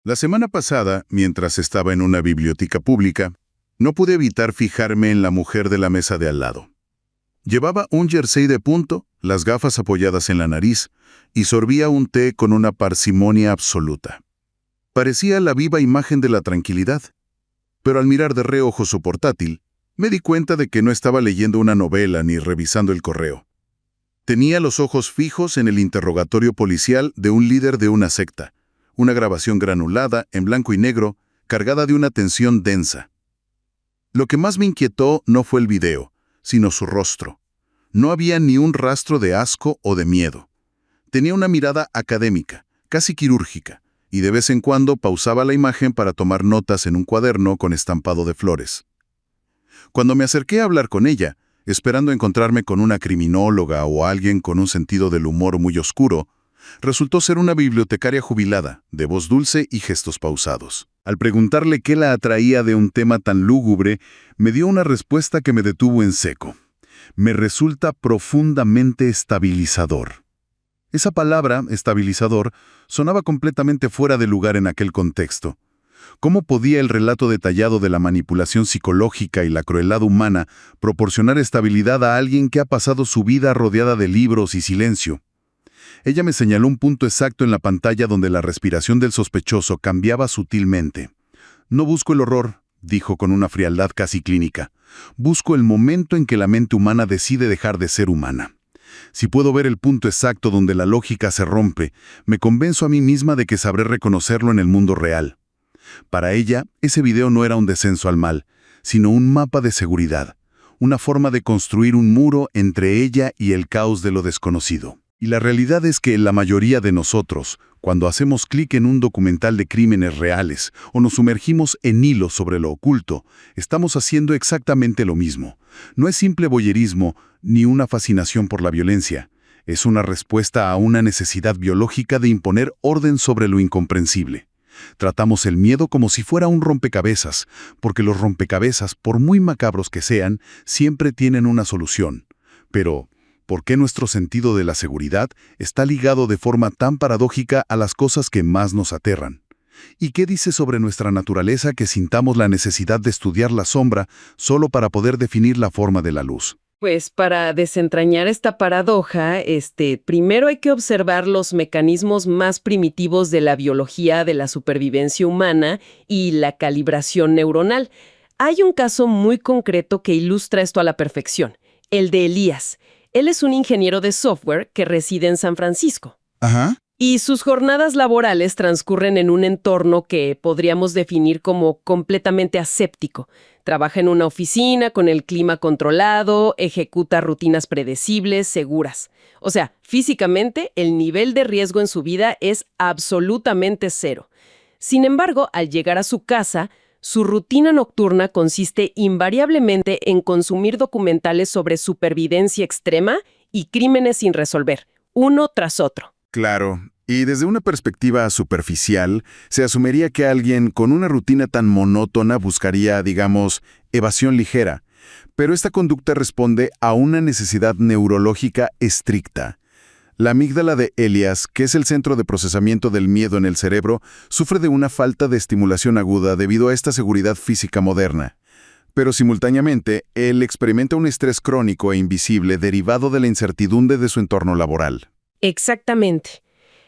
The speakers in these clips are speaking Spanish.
La semana pasada, mientras estaba en una biblioteca pública, no pude evitar fijarme en la mujer de la mesa de al lado. Llevaba un jersey de punto, las gafas apoyadas en la nariz, y sorbía un té con una parsimonia absoluta. Parecía la viva imagen de la tranquilidad. Pero al mirar de reojo su portátil, me di cuenta de que no estaba leyendo una novela ni revisando el correo. Tenía los ojos fijos en el interrogatorio policial de un líder de una secta, una grabación granulada, en blanco y negro, cargada de una tensión densa. Lo que más me inquietó no fue el video, sino su rostro. No había ni un rastro de asco o de miedo. Tenía una mirada académica, casi quirúrgica, y de vez en cuando pausaba la imagen para tomar notas en un cuaderno con estampado de flores. Cuando me acerqué a hablar con ella, esperando encontrarme con una criminóloga o alguien con un sentido del humor muy oscuro, resultó ser una bibliotecaria jubilada, de voz dulce y gestos pausados. Al preguntarle qué la atraía de un tema tan lúgubre, me dio una respuesta que me detuvo en seco. Me resulta profundamente estabilizador. Esa palabra, estabilizador, sonaba completamente fuera de lugar en aquel contexto. ¿Cómo podía el relato detallado de la manipulación psicológica y la crueldad humana proporcionar estabilidad a alguien que ha pasado su vida rodeada de libros y silencio? Ella me señaló un punto exacto en la pantalla donde la respiración del sospechoso cambiaba sutilmente. «No busco el horror», dijo con una frialdad casi clínica. «Busco el momento en que la mente humana decide dejar de ser humana. Si puedo ver el punto exacto donde la lógica se rompe, me convenzo a mí misma de que sabré reconocerlo en el mundo real». Para ella, ese video no era un descenso al mal, sino un mapa de seguridad, una forma de construir un muro entre ella y el caos de lo desconocido. Y la realidad es que la mayoría de nosotros, cuando hacemos clic en un documental de crímenes reales o nos sumergimos en hilos sobre lo oculto, estamos haciendo exactamente lo mismo. No es simple voyerismo ni una fascinación por la violencia. Es una respuesta a una necesidad biológica de imponer orden sobre lo incomprensible. Tratamos el miedo como si fuera un rompecabezas, porque los rompecabezas, por muy macabros que sean, siempre tienen una solución. Pero ¿por qué nuestro sentido de la seguridad está ligado de forma tan paradójica a las cosas que más nos aterran? ¿Y qué dice sobre nuestra naturaleza que sintamos la necesidad de estudiar la sombra solo para poder definir la forma de la luz? Pues para desentrañar esta paradoja, primero hay que observar los mecanismos más primitivos de la biología de la supervivencia humana y la calibración neuronal. Hay un caso muy concreto que ilustra esto a la perfección, el de Elías. Él es un ingeniero de software que reside en San Francisco. Ajá. Y sus jornadas laborales transcurren en un entorno que podríamos definir como completamente aséptico. Trabaja en una oficina con el clima controlado, ejecuta rutinas predecibles, seguras. O sea, físicamente, el nivel de riesgo en su vida es absolutamente cero. Sin embargo, al llegar a su casa, su rutina nocturna consiste invariablemente en consumir documentales sobre supervivencia extrema y crímenes sin resolver, uno tras otro. Claro, y desde una perspectiva superficial, se asumiría que alguien con una rutina tan monótona buscaría, digamos, evasión ligera. Pero esta conducta responde a una necesidad neurológica estricta. La amígdala de Elías, que es el centro de procesamiento del miedo en el cerebro, sufre de una falta de estimulación aguda debido a esta seguridad física moderna. Pero simultáneamente, él experimenta un estrés crónico e invisible derivado de la incertidumbre de su entorno laboral. Exactamente.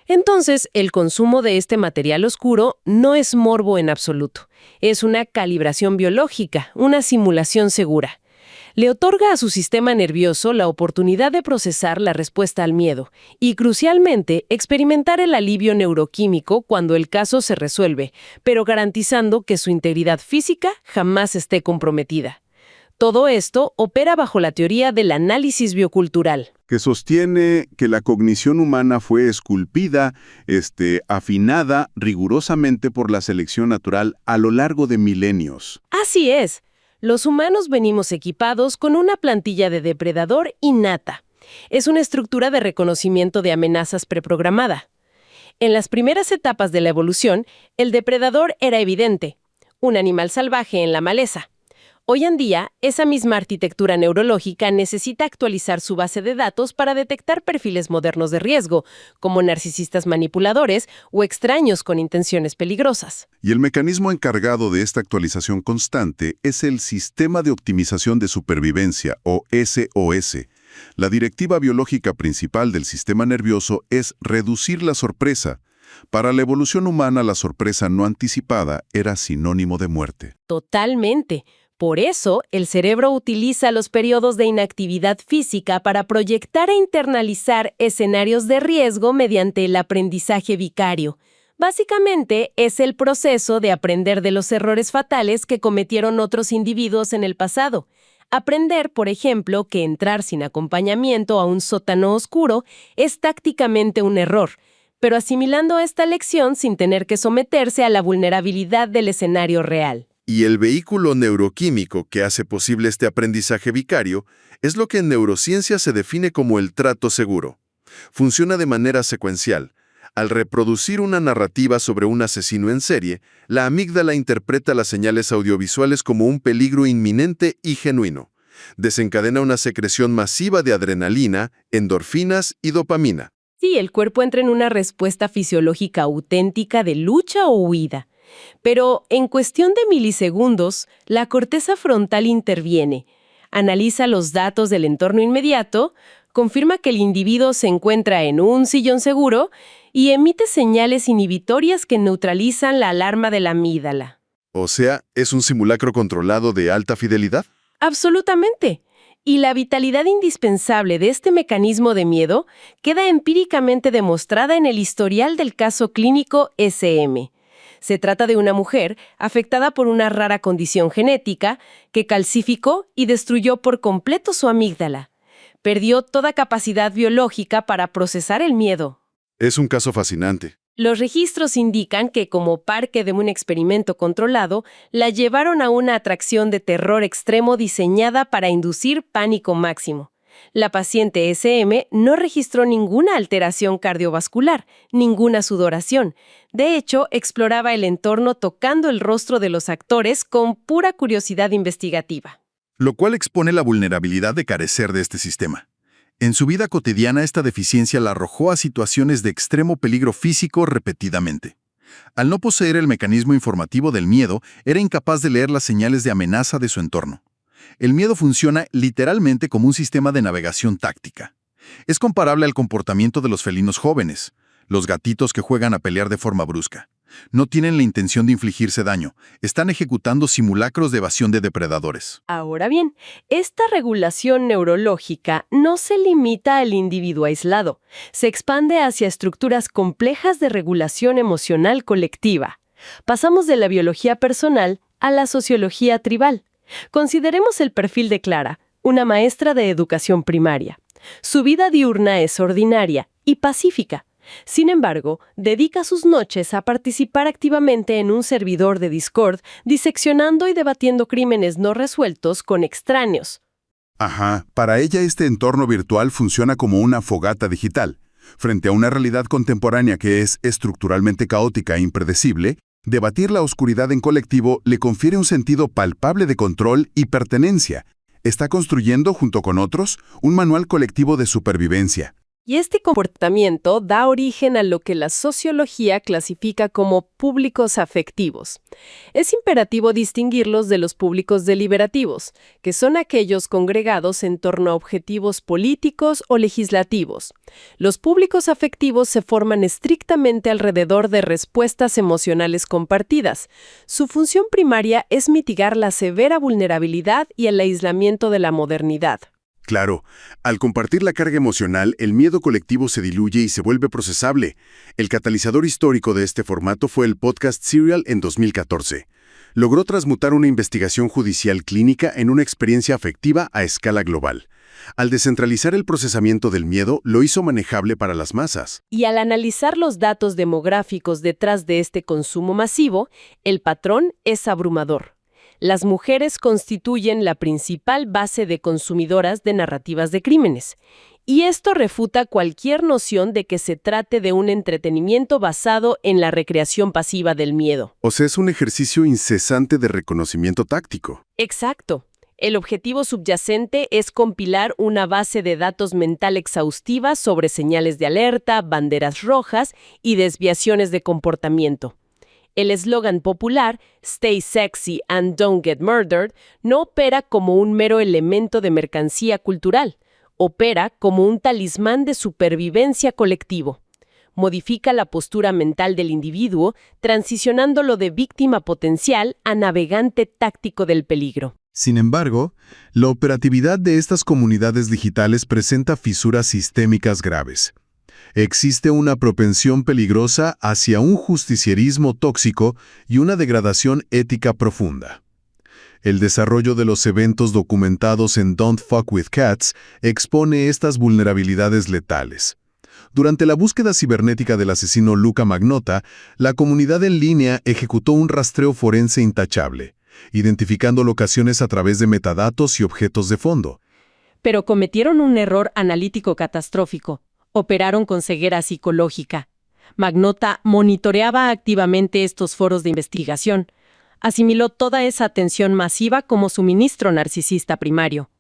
Entonces, el consumo de este material oscuro no es morbo en absoluto. Es una calibración biológica, una simulación segura. Le otorga a su sistema nervioso la oportunidad de procesar la respuesta al miedo y, crucialmente, experimentar el alivio neuroquímico cuando el caso se resuelve, pero garantizando que su integridad física jamás esté comprometida. Todo esto opera bajo la teoría del análisis biocultural, Que sostiene que la cognición humana fue esculpida, afinada rigurosamente por la selección natural a lo largo de milenios. Así es. Los humanos venimos equipados con una plantilla de depredador innata. Es una estructura de reconocimiento de amenazas preprogramada. En las primeras etapas de la evolución, el depredador era evidente, un animal salvaje en la maleza. Hoy en día, esa misma arquitectura neurológica necesita actualizar su base de datos para detectar perfiles modernos de riesgo, como narcisistas manipuladores o extraños con intenciones peligrosas. Y el mecanismo encargado de esta actualización constante es el Sistema de Optimización de Supervivencia, o SOS. La directiva biológica principal del sistema nervioso es reducir la sorpresa. Para la evolución humana, la sorpresa no anticipada era sinónimo de muerte. Totalmente. Por eso, el cerebro utiliza los periodos de inactividad física para proyectar e internalizar escenarios de riesgo mediante el aprendizaje vicario. Básicamente, es el proceso de aprender de los errores fatales que cometieron otros individuos en el pasado. Aprender, por ejemplo, que entrar sin acompañamiento a un sótano oscuro es tácticamente un error, pero asimilando esta lección sin tener que someterse a la vulnerabilidad del escenario real. Y el vehículo neuroquímico que hace posible este aprendizaje vicario es lo que en neurociencia se define como el trato seguro. Funciona de manera secuencial. Al reproducir una narrativa sobre un asesino en serie, la amígdala interpreta las señales audiovisuales como un peligro inminente y genuino. Desencadena una secreción masiva de adrenalina, endorfinas y dopamina. Sí, el cuerpo entra en una respuesta fisiológica auténtica de lucha o huida. Pero en cuestión de milisegundos, la corteza frontal interviene, analiza los datos del entorno inmediato, confirma que el individuo se encuentra en un sillón seguro y emite señales inhibitorias que neutralizan la alarma de la amígdala. O sea, ¿es un simulacro controlado de alta fidelidad? Absolutamente. Y la vitalidad indispensable de este mecanismo de miedo queda empíricamente demostrada en el historial del caso clínico SM. Se trata de una mujer afectada por una rara condición genética que calcificó y destruyó por completo su amígdala. Perdió toda capacidad biológica para procesar el miedo. Es un caso fascinante. Los registros indican que, como parte de un experimento controlado, la llevaron a una atracción de terror extremo diseñada para inducir pánico máximo. La paciente SM no registró ninguna alteración cardiovascular, ninguna sudoración. De hecho, exploraba el entorno tocando el rostro de los actores con pura curiosidad investigativa. Lo cual expone la vulnerabilidad de carecer de este sistema. En su vida cotidiana, esta deficiencia la arrojó a situaciones de extremo peligro físico repetidamente. Al no poseer el mecanismo informativo del miedo, era incapaz de leer las señales de amenaza de su entorno. El miedo funciona literalmente como un sistema de navegación táctica. Es comparable al comportamiento de los felinos jóvenes, los gatitos que juegan a pelear de forma brusca. No tienen la intención de infligirse daño, están ejecutando simulacros de evasión de depredadores. Ahora bien, esta regulación neurológica no se limita al individuo aislado, se expande hacia estructuras complejas de regulación emocional colectiva. Pasamos de la biología personal a la sociología tribal. Consideremos el perfil de Clara, una maestra de educación primaria. Su vida diurna es ordinaria y pacífica. Sin embargo, dedica sus noches a participar activamente en un servidor de Discord, diseccionando y debatiendo crímenes no resueltos con extraños. Ajá, para ella este entorno virtual funciona como una fogata digital. Frente a una realidad contemporánea que es estructuralmente caótica e impredecible, debatir la oscuridad en colectivo le confiere un sentido palpable de control y pertenencia. Está construyendo, junto con otros, un manual colectivo de supervivencia. Y este comportamiento da origen a lo que la sociología clasifica como públicos afectivos. Es imperativo distinguirlos de los públicos deliberativos, que son aquellos congregados en torno a objetivos políticos o legislativos. Los públicos afectivos se forman estrictamente alrededor de respuestas emocionales compartidas. Su función primaria es mitigar la severa vulnerabilidad y el aislamiento de la modernidad. Claro, al compartir la carga emocional, el miedo colectivo se diluye y se vuelve procesable. El catalizador histórico de este formato fue el podcast Serial en 2014. Logró transmutar una investigación judicial clínica en una experiencia afectiva a escala global. Al descentralizar el procesamiento del miedo, lo hizo manejable para las masas. Y al analizar los datos demográficos detrás de este consumo masivo, el patrón es abrumador. Las mujeres constituyen la principal base de consumidoras de narrativas de crímenes. Y esto refuta cualquier noción de que se trate de un entretenimiento basado en la recreación pasiva del miedo. O sea, es un ejercicio incesante de reconocimiento táctico. Exacto. El objetivo subyacente es compilar una base de datos mental exhaustiva sobre señales de alerta, banderas rojas y desviaciones de comportamiento. El eslogan popular, Stay Sexy and Don't Get Murdered, no opera como un mero elemento de mercancía cultural. Opera como un talismán de supervivencia colectivo. Modifica la postura mental del individuo, transicionándolo de víctima potencial a navegante táctico del peligro. Sin embargo, la operatividad de estas comunidades digitales presenta fisuras sistémicas graves. Existe una propensión peligrosa hacia un justicierismo tóxico y una degradación ética profunda. El desarrollo de los eventos documentados en Don't Fuck with Cats expone estas vulnerabilidades letales. Durante la búsqueda cibernética del asesino Luca Magnotta, la comunidad en línea ejecutó un rastreo forense intachable, identificando locaciones a través de metadatos y objetos de fondo. Pero cometieron un error analítico catastrófico. Operaron con ceguera psicológica. Magnotta monitoreaba activamente estos foros de investigación. Asimiló toda esa atención masiva como suministro narcisista primario.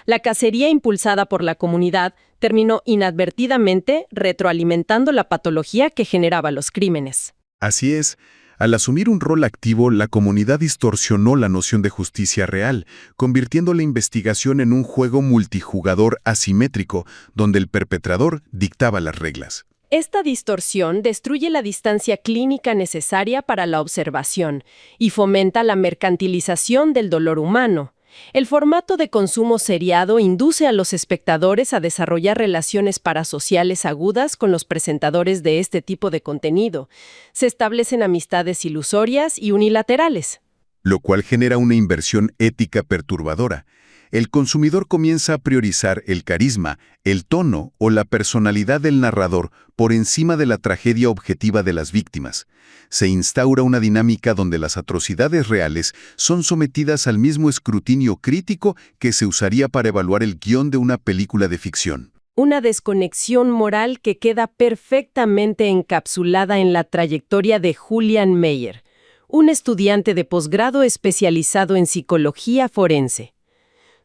La cacería impulsada por la comunidad terminó inadvertidamente retroalimentando la patología que generaba los crímenes. Así es, al asumir un rol activo, la comunidad distorsionó la noción de justicia real, convirtiendo la investigación en un juego multijugador asimétrico, donde el perpetrador dictaba las reglas. Esta distorsión destruye la distancia clínica necesaria para la observación y fomenta la mercantilización del dolor humano. El formato de consumo seriado induce a los espectadores a desarrollar relaciones parasociales agudas con los presentadores de este tipo de contenido. Se establecen amistades ilusorias y unilaterales. Lo cual genera una inversión ética perturbadora. El consumidor comienza a priorizar el carisma, el tono o la personalidad del narrador por encima de la tragedia objetiva de las víctimas. Se instaura una dinámica donde las atrocidades reales son sometidas al mismo escrutinio crítico que se usaría para evaluar el guión de una película de ficción. Una desconexión moral que queda perfectamente encapsulada en la trayectoria de Julian Meyer, un estudiante de posgrado especializado en psicología forense.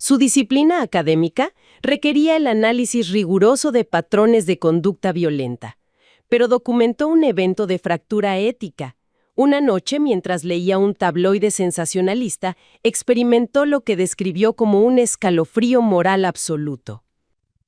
Su disciplina académica requería el análisis riguroso de patrones de conducta violenta, pero documentó un evento de fractura ética. Una noche, mientras leía un tabloide sensacionalista, experimentó lo que describió como un escalofrío moral absoluto.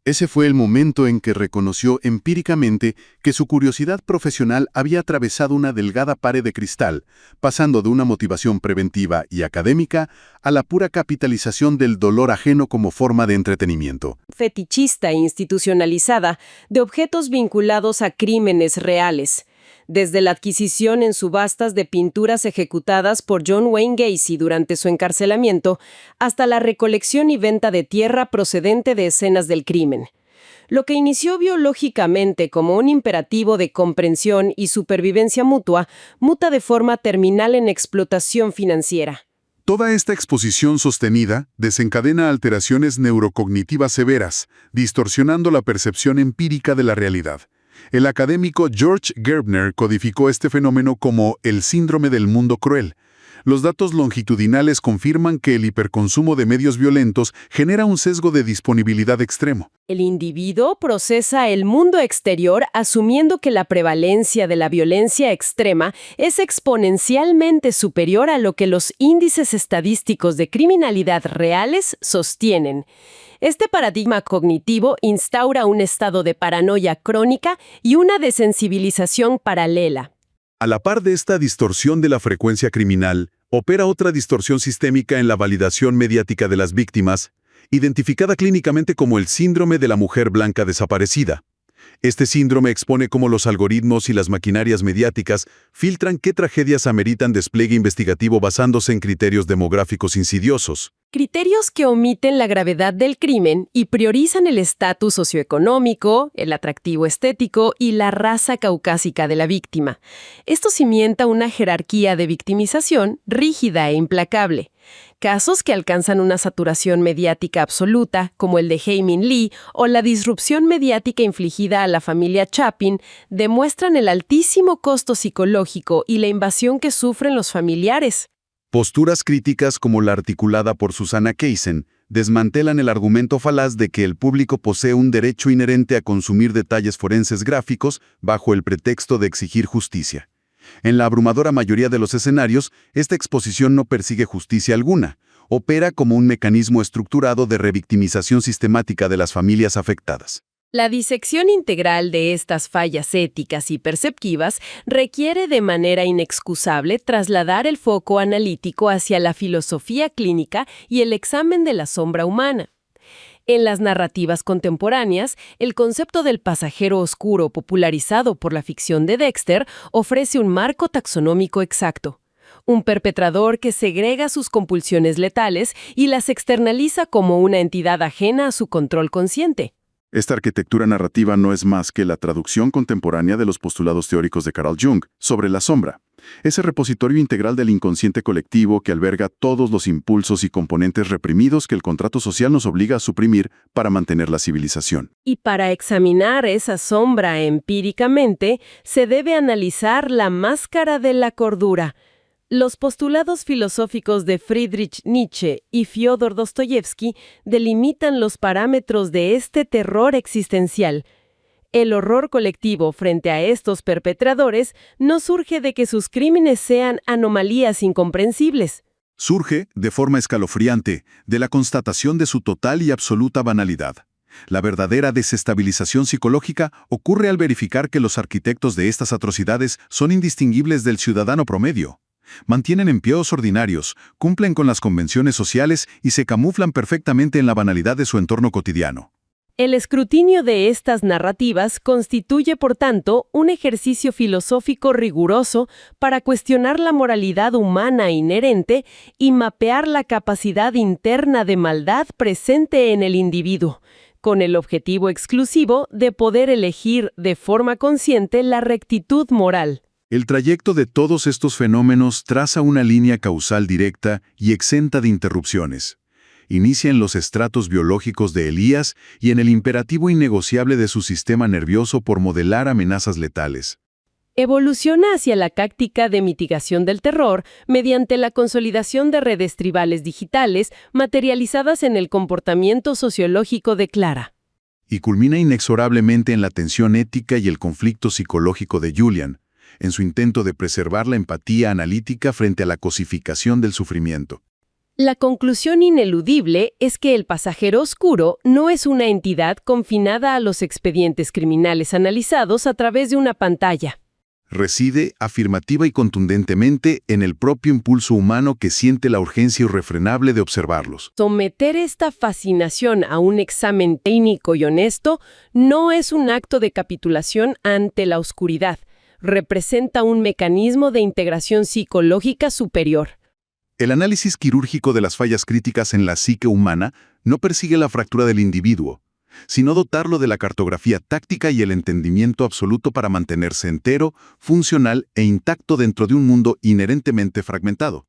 Ese fue el momento en que reconoció empíricamente que su curiosidad profesional había atravesado una delgada pared de cristal, pasando de una motivación preventiva y académica a la pura capitalización del dolor ajeno como forma de entretenimiento. Fetichista e institucionalizada de objetos vinculados a crímenes reales, desde la adquisición en subastas de pinturas ejecutadas por John Wayne Gacy durante su encarcelamiento, hasta la recolección y venta de tierra procedente de escenas del crimen. Lo que inició biológicamente como un imperativo de comprensión y supervivencia mutua, muta de forma terminal en explotación financiera. Toda esta exposición sostenida desencadena alteraciones neurocognitivas severas, distorsionando la percepción empírica de la realidad. El académico George Gerbner codificó este fenómeno como el síndrome del mundo cruel. Los datos longitudinales confirman que el hiperconsumo de medios violentos genera un sesgo de disponibilidad extremo. El individuo procesa el mundo exterior asumiendo que la prevalencia de la violencia extrema es exponencialmente superior a lo que los índices estadísticos de criminalidad reales sostienen. Este paradigma cognitivo instaura un estado de paranoia crónica y una desensibilización paralela. A la par de esta distorsión de la frecuencia criminal, opera otra distorsión sistémica en la validación mediática de las víctimas, identificada clínicamente como el síndrome de la mujer blanca desaparecida. Este síndrome expone cómo los algoritmos y las maquinarias mediáticas filtran qué tragedias ameritan despliegue investigativo basándose en criterios demográficos insidiosos. Criterios que omiten la gravedad del crimen y priorizan el estatus socioeconómico, el atractivo estético y la raza caucásica de la víctima. Esto cimienta una jerarquía de victimización rígida e implacable. Casos que alcanzan una saturación mediática absoluta, como el de Hae Min Lee o la disrupción mediática infligida a la familia Chapin, demuestran el altísimo costo psicológico y la invasión que sufren los familiares. Posturas críticas como la articulada por Susana Kaysen desmantelan el argumento falaz de que el público posee un derecho inherente a consumir detalles forenses gráficos bajo el pretexto de exigir justicia. En la abrumadora mayoría de los escenarios, esta exposición no persigue justicia alguna, opera como un mecanismo estructurado de revictimización sistemática de las familias afectadas. La disección integral de estas fallas éticas y perceptivas requiere de manera inexcusable trasladar el foco analítico hacia la filosofía clínica y el examen de la sombra humana. En las narrativas contemporáneas, el concepto del pasajero oscuro popularizado por la ficción de Dexter ofrece un marco taxonómico exacto. Un perpetrador que segrega sus compulsiones letales y las externaliza como una entidad ajena a su control consciente. Esta arquitectura narrativa no es más que la traducción contemporánea de los postulados teóricos de Carl Jung sobre la sombra, ese repositorio integral del inconsciente colectivo que alberga todos los impulsos y componentes reprimidos que el contrato social nos obliga a suprimir para mantener la civilización. Y para examinar esa sombra empíricamente, se debe analizar la máscara de la cordura. Los postulados filosóficos de Friedrich Nietzsche y Fyodor Dostoyevsky delimitan los parámetros de este terror existencial. El horror colectivo frente a estos perpetradores no surge de que sus crímenes sean anomalías incomprensibles. Surge, de forma escalofriante, de la constatación de su total y absoluta banalidad. La verdadera desestabilización psicológica ocurre al verificar que los arquitectos de estas atrocidades son indistinguibles del ciudadano promedio. Mantienen empleos ordinarios, cumplen con las convenciones sociales y se camuflan perfectamente en la banalidad de su entorno cotidiano. El escrutinio de estas narrativas constituye, por tanto, un ejercicio filosófico riguroso para cuestionar la moralidad humana inherente y mapear la capacidad interna de maldad presente en el individuo, con el objetivo exclusivo de poder elegir de forma consciente la rectitud moral. El trayecto de todos estos fenómenos traza una línea causal directa y exenta de interrupciones. Inicia en los estratos biológicos de Elías y en el imperativo innegociable de su sistema nervioso por modelar amenazas letales. Evoluciona hacia la táctica de mitigación del terror mediante la consolidación de redes tribales digitales materializadas en el comportamiento sociológico de Clara. Y culmina inexorablemente en la tensión ética y el conflicto psicológico de Julian, en su intento de preservar la empatía analítica frente a la cosificación del sufrimiento. La conclusión ineludible es que el pasajero oscuro no es una entidad confinada a los expedientes criminales analizados a través de una pantalla. Reside afirmativa y contundentemente en el propio impulso humano que siente la urgencia irrefrenable de observarlos. Someter esta fascinación a un examen técnico y honesto no es un acto de capitulación ante la oscuridad. Representa un mecanismo de integración psicológica superior. El análisis quirúrgico de las fallas críticas en la psique humana no persigue la fractura del individuo, sino dotarlo de la cartografía táctica y el entendimiento absoluto para mantenerse entero, funcional e intacto dentro de un mundo inherentemente fragmentado.